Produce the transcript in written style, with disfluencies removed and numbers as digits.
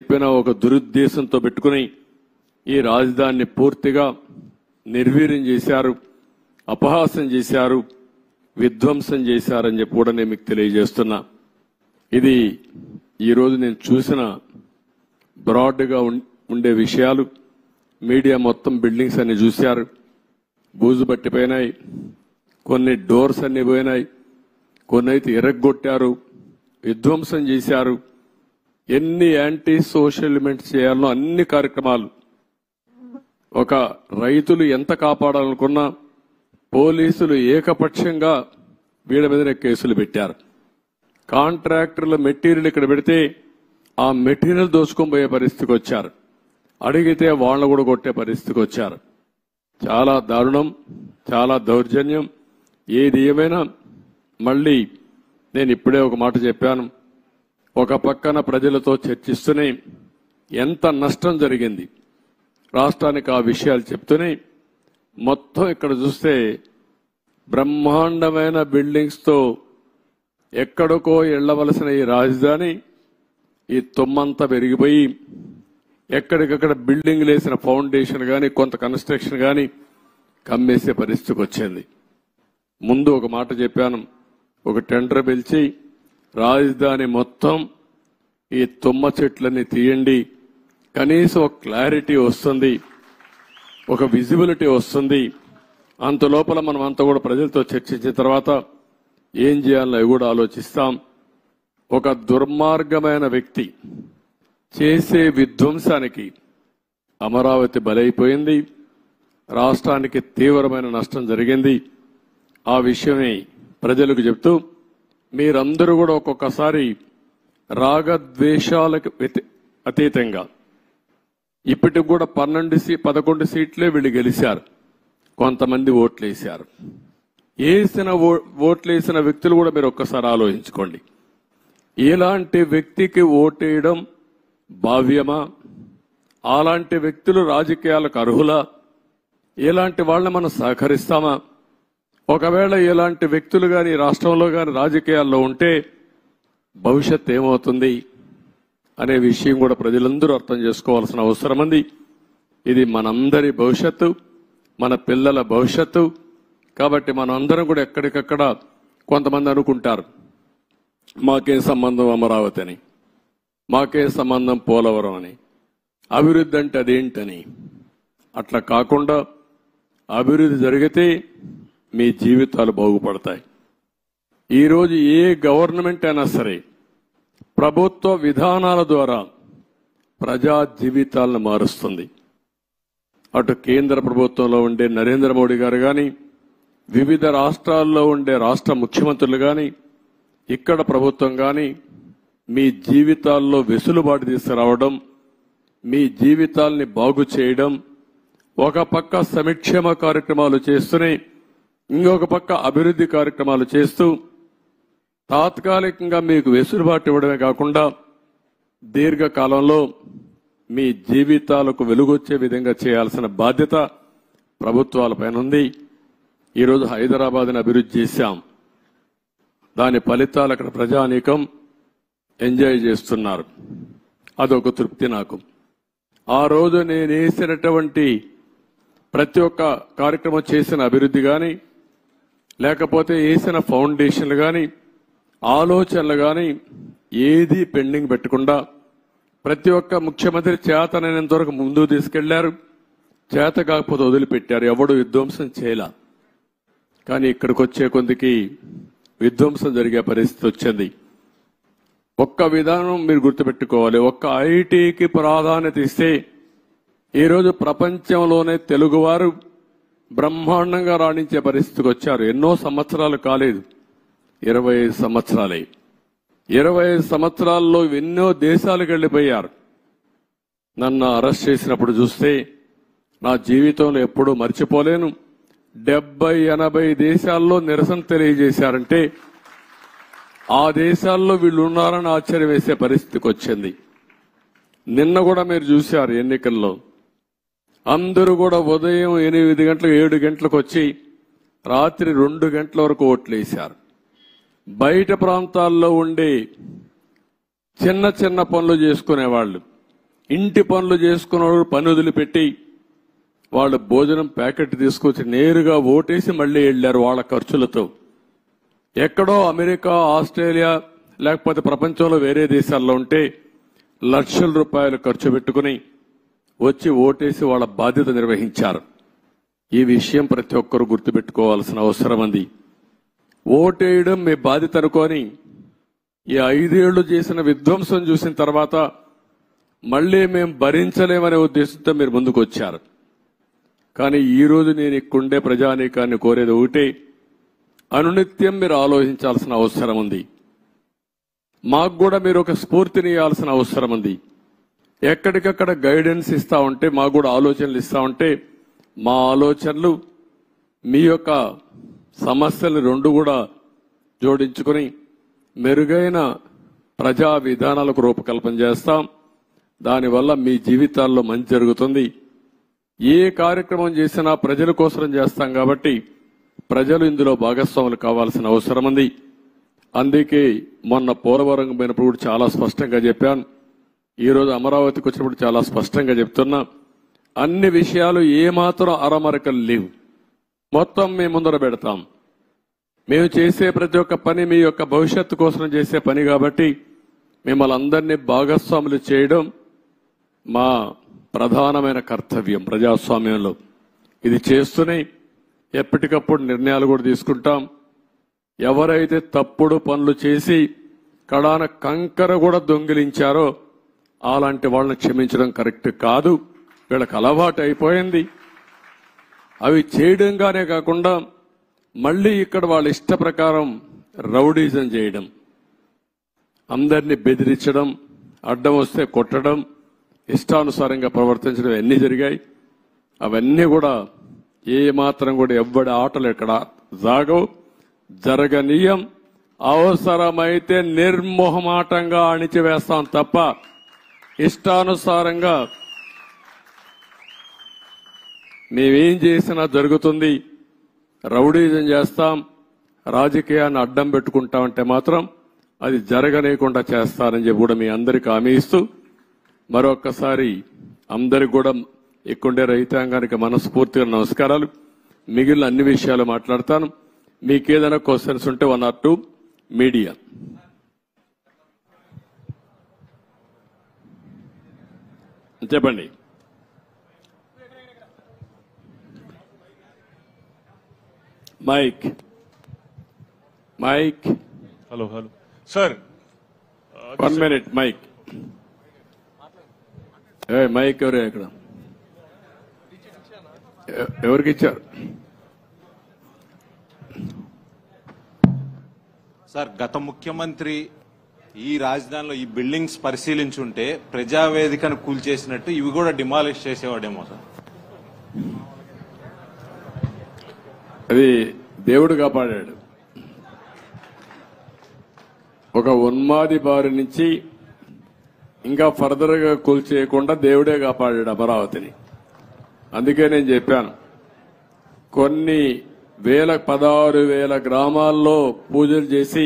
చెప్పిన ఒక దురుద్దేశంతో పెట్టుకుని ఈ రాజధానిని పూర్తిగా నిర్వీర్యం చేశారు, అపహాస్యం చేశారు, విధ్వంసం చేశారని చెప్పి కూడా నేను మీకు తెలియజేస్తున్నా. ఇది ఈరోజు నేను చూసిన బ్రాడ్గా ఉండే విషయాలు. మీడియా మొత్తం బిల్డింగ్స్ అన్ని చూశారు, బూజు పట్టిపోయినాయి, కొన్ని డోర్స్ అన్ని పోయినాయి, కొన్ని అయితే ఎరగొట్టారు, విధ్వంసం చేశారు. ఎన్ని యాంటీ సోషల్ ఎలిమెంట్స్ చేయాలో అన్ని కార్యక్రమాలు. ఒక రైతులు ఎంత కాపాడాలనుకున్నా పోలీసులు ఏకపక్షంగా వీళ్ళ మీదనే కేసులు పెట్టారు. కాంట్రాక్టర్ల మెటీరియల్ ఇక్కడ పెడితే ఆ మెటీరియల్ దోచుకొని పోయే పరిస్థితికి వచ్చారు. అడిగితే వాళ్ళను కూడా కొట్టే పరిస్థితికి వచ్చారు. చాలా దారుణం, చాలా దౌర్జన్యం. ఏది ఏమైనా మళ్ళీ నేను ఇప్పుడే ఒక మాట చెప్పాను. ఒక పక్కన ప్రజలతో చర్చిస్తూనే ఎంత నష్టం జరిగింది రాష్ట్రానికి ఆ విషయాలు చెప్తూనే, మొత్తం ఇక్కడ చూస్తే బ్రహ్మాండమైన బిల్డింగ్స్ తో ఎక్కడికో వెళ్లవలసిన ఈ రాజధాని ఈ తొమ్మంతా పెరిగిపోయి ఎక్కడికక్కడ బిల్డింగ్ లేసిన ఫౌండేషన్ గాని కొంత కన్స్ట్రక్షన్ గాని కమ్మేసే పరిస్థితికి వచ్చింది. ముందు ఒక మాట చెప్పాను, ఒక టెండర్ పిలిచి రాజధాని మొత్తం ఈ తుమ్మ చెట్లన్నీ తీయండి, కనీసం ఒక క్లారిటీ వస్తుంది, ఒక విజిబిలిటీ వస్తుంది. అంత లోపల మనం అంతా కూడా ప్రజలతో చర్చించిన తర్వాత ఏం చేయాలో కూడా ఆలోచిస్తాం. ఒక దుర్మార్గమైన వ్యక్తి చేసే విధ్వంసానికి అమరావతి బలైపోయింది, రాష్ట్రానికి తీవ్రమైన నష్టం జరిగింది. ఆ విషయమే ప్రజలకు చెప్తూ మీరందరూ కూడా ఒక్కొక్కసారి రాగద్వేషాలకు అతీతంగా ఇప్పటికి కూడా 11 సీట్లే వీళ్ళు గెలిచారు, కొంతమంది ఓట్లేశారు. ఓట్లేసిన వ్యక్తులు కూడా మీరు ఒక్కసారి ఆలోచించుకోండి. ఇలాంటి వ్యక్తికి ఓటేయడం భావ్యమా? అలాంటి వ్యక్తులు రాజకీయాలకు అర్హులా? ఇలాంటి వాళ్ళని మనం సహకరిస్తామా? ఒకవేళ ఇలాంటి వ్యక్తులు గాని రాష్ట్రంలో గాని రాజకీయాల్లో ఉంటే భవిష్యత్ ఏమవుతుంది అనే విషయం కూడా ప్రజలందరూ అర్థం చేసుకోవాల్సిన అవసరం ఉంది. ఇది మనందరి భవిష్యత్తు, మన పిల్లల భవిష్యత్తు. కాబట్టి మనం అందరం కూడా ఎక్కడికక్కడ కొంతమంది అనుకుంటారు మాకేం సంబంధం అమరావతి అని, మాకేం సంబంధం పోలవరం అని, అభివృద్ధి అంటే అదేంటని. అట్లా కాకుండా అభివృద్ధి జరిగితే మీ జీవితాలు బాగుపడతాయి. ఈరోజు ఏ గవర్నమెంట్ అయినా సరే ప్రభుత్వ విధానాల ద్వారా ప్రజా జీవితాలను మారుస్తుంది. అటు కేంద్ర ప్రభుత్వంలో ఉండే నరేంద్ర మోడీ గారు గాని, వివిధ రాష్ట్రాల్లో ఉండే రాష్ట్ర ముఖ్యమంత్రులు గాని, ఇక్కడ ప్రభుత్వం గాని మీ జీవితాల్లో వెసులుబాటు తీసుకురావడం, మీ జీవితాల్ని బాగు చేయడం, ఒక పక్క సంక్షేమ కార్యక్రమాలు చేస్తూనే ఇంకొక పక్క అభివృద్ధి కార్యక్రమాలు చేస్తూ తాత్కాలికంగా మీకు వెసులుబాటు ఇవ్వడమే కాకుండా దీర్ఘకాలంలో మీ జీవితాలకు వెలుగొచ్చే విధంగా చేయాల్సిన బాధ్యత ప్రభుత్వాలపైన ఉంది. ఈరోజు హైదరాబాద్ని అభివృద్ధి చేశాం, దాని ఫలితాలు అక్కడ ప్రజానీకం ఎంజాయ్ చేస్తున్నారు. అదొక తృప్తి నాకు. ఆ రోజు నేను వేసినటువంటి ప్రతి ఒక్క కార్యక్రమం చేసిన అభివృద్ధి కానీ, లేకపోతే వేసిన ఫౌండేషన్లు కానీ, ఆలోచనలు కానీ ఏది పెండింగ్ పెట్టకుండా ప్రతి ఒక్క ముఖ్యమంత్రి చేతనైనంత వరకు ముందుకు తీసుకెళ్లారు. చేత కాకపోతే వదిలిపెట్టారు, ఎవడు విధ్వంసం చేయలా. కానీ ఇక్కడికి వచ్చే కొందికి విధ్వంసం జరిగే పరిస్థితి వచ్చింది. ఒక్క విధానం మీరు గుర్తుపెట్టుకోవాలి, ఒక్క ఐటీకి ప్రాధాన్యత ఇస్తే ఈరోజు ప్రపంచంలోనే తెలుగువారు బ్రహ్మాండంగా రాణించే పరిస్థితికి వచ్చారు. ఎన్నో సంవత్సరాలు కాలేదు, 25 సంవత్సరాలే. 25 సంవత్సరాల్లో ఎన్నో దేశాలకు వెళ్లిపోయారు. నన్ను అరెస్ట్ చేసినప్పుడు చూస్తే నా జీవితంలో ఎప్పుడూ మర్చిపోలేను. 70-80 దేశాల్లో నిరసన తెలియజేశారంటే ఆ దేశాల్లో వీళ్ళు ఉన్నారని ఆశ్చర్యం వేసే పరిస్థితికి వచ్చింది. నిన్న కూడా మీరు చూశారు ఎన్నికల్లో అందరూ కూడా ఉదయం 8 గంటలకు 7 గంటలకు వచ్చి రాత్రి 2 గంటల వరకు ఓట్లేశారు. బయట ప్రాంతాల్లో ఉండే చిన్న చిన్న పనులు చేసుకునేవాళ్ళు ఇంటి పనులు చేసుకున్న పని వదిలిపెట్టి వాళ్ళు భోజనం ప్యాకెట్ తీసుకొచ్చి నేరుగా ఓటేసి మళ్లీ వెళ్లారు వాళ్ళ ఖర్చులతో. ఎక్కడో అమెరికా, ఆస్ట్రేలియా లేకపోతే ప్రపంచంలో వేరే దేశాల్లో ఉంటే లక్షల రూపాయలు ఖర్చు పెట్టుకుని వచ్చి ఓటేసి వాళ్ళ బాధ్యత నిర్వహించారు. ఈ విషయం ప్రతి ఒక్కరూ గుర్తుపెట్టుకోవాల్సిన అవసరం ఉంది. ఓటేయడం మీ బాధ్యత అనుకోని ఈ 5 ఏళ్లు చేసిన విధ్వంసం చూసిన తర్వాత మళ్లీ మేం భరించలేమనే ఉద్దేశంతో మీరు ముందుకు వచ్చారు. కానీ ఈ రోజు నేను ఇక్కడుండే ప్రజానీకాన్ని కోరేది ఒకటే, అనునిత్యం మీరు ఆలోచించాల్సిన అవసరం ఉంది. మాకు కూడా మీరు ఒక స్ఫూర్తిని ఇవ్వాల్సిన అవసరం ఉంది. ఎక్కడికక్కడ గైడెన్స్ ఇస్తా ఉంటే, మాకు కూడా ఆలోచనలు ఇస్తా ఉంటే, మా ఆలోచనలు మీ యొక్క సమస్యలు రెండు కూడా జోడించుకుని మెరుగైన ప్రజా విధానాలకు రూపకల్పన చేస్తాం. దానివల్ల మీ జీవితాల్లో మంచి జరుగుతుంది. ఏ కార్యక్రమం చేసినా ప్రజల కోసం చేస్తాం కాబట్టి ప్రజలు ఇందులో భాగస్వాములు కావాల్సిన అవసరం ఉంది. అందుకే మొన్న పోలవరం పోయినప్పుడు కూడా చాలా స్పష్టంగా చెప్పాను. ఈరోజు అమరావతికి వచ్చినప్పుడు చాలా స్పష్టంగా చెప్తున్నా. అన్ని విషయాలు ఏమాత్రం అరమరకలు లేవు. మొత్తం మేము ముందర పెడతాం. మేము చేసే ప్రతి ఒక్క పని మీ యొక్క భవిష్యత్తు కోసం చేసే పని కాబట్టి మిమ్మల్ని అందరినీ భాగస్వాములు చేయడం మా ప్రధానమైన కర్తవ్యం ప్రజాస్వామ్యంలో. ఇది చేస్తూనే ఎప్పటికప్పుడు నిర్ణయాలు కూడా తీసుకుంటాం. ఎవరైతే తప్పుడు పనులు చేసి కడాన కంకర కూడా దొంగిలించారో అలాంటి వాళ్ళని క్షమించడం కరెక్ట్ కాదు. వీళ్ళకి అలవాటు అయిపోయింది. అవి చేయడంగానే కాకుండా మళ్లీ ఇక్కడ వాళ్ళ ఇష్ట ప్రకారం రౌడీజం చేయడం, అందరినీ బెదిరించడం, అడ్డం వస్తే కొట్టడం, ఇష్టానుసారంగా ప్రవర్తించడం అన్నీ జరిగాయి. అవన్నీ కూడా ఏ మాత్రం కూడా ఎవ్వడి ఆటలు ఎక్కడ జాగవు, జరగనీయం. అవసరమైతే నిర్మోహమాటంగా అణిచివేస్తాం తప్ప ఇష్టానుసారంగా మేమేం చేసినా జరుగుతుంది. రౌడీజం చేస్తాం, రాజకీయాన్ని అడ్డం పెట్టుకుంటామంటే మాత్రం అది జరగనీయకుండా చేస్తారని చెప్పి కూడా మీ అందరికీ హామీ ఇస్తూ మరొక్కసారి అందరికి కూడా ఇక్కడుండే రైతాంగానికి మనస్ఫూర్తిగా నమస్కారాలు. మిగిలిన అన్ని విషయాలు మాట్లాడతాను. మీకేదైనా క్వశ్చన్స్ ఉంటే 1 or 2 మీడియా. చెప్పండి. Mike mike hello sir, 1 minute mike. Mike ఎవరే ఇక్కడ? ఎవరికి ఇచ్చారు? సార్, గత ముఖ్యమంత్రి ఈ రాజధానిలో ఈ బిల్డింగ్స్ పరిశీలించుంటే ప్రజావేదికను కూల్చేసినట్టు ఇవి కూడా డిమాలిష్ చేసేవాడేమో సార్. అది దేవుడు కాపాడాడు. ఒక ఉన్మాది బారి నుంచి ఇంకా ఫర్దర్ గా కూల్చేయకుండా దేవుడే కాపాడాడు అమరావతిని. అందుకే నేను చెప్పాను, కొన్ని 16,000 గ్రామాల్లో పూజలు చేసి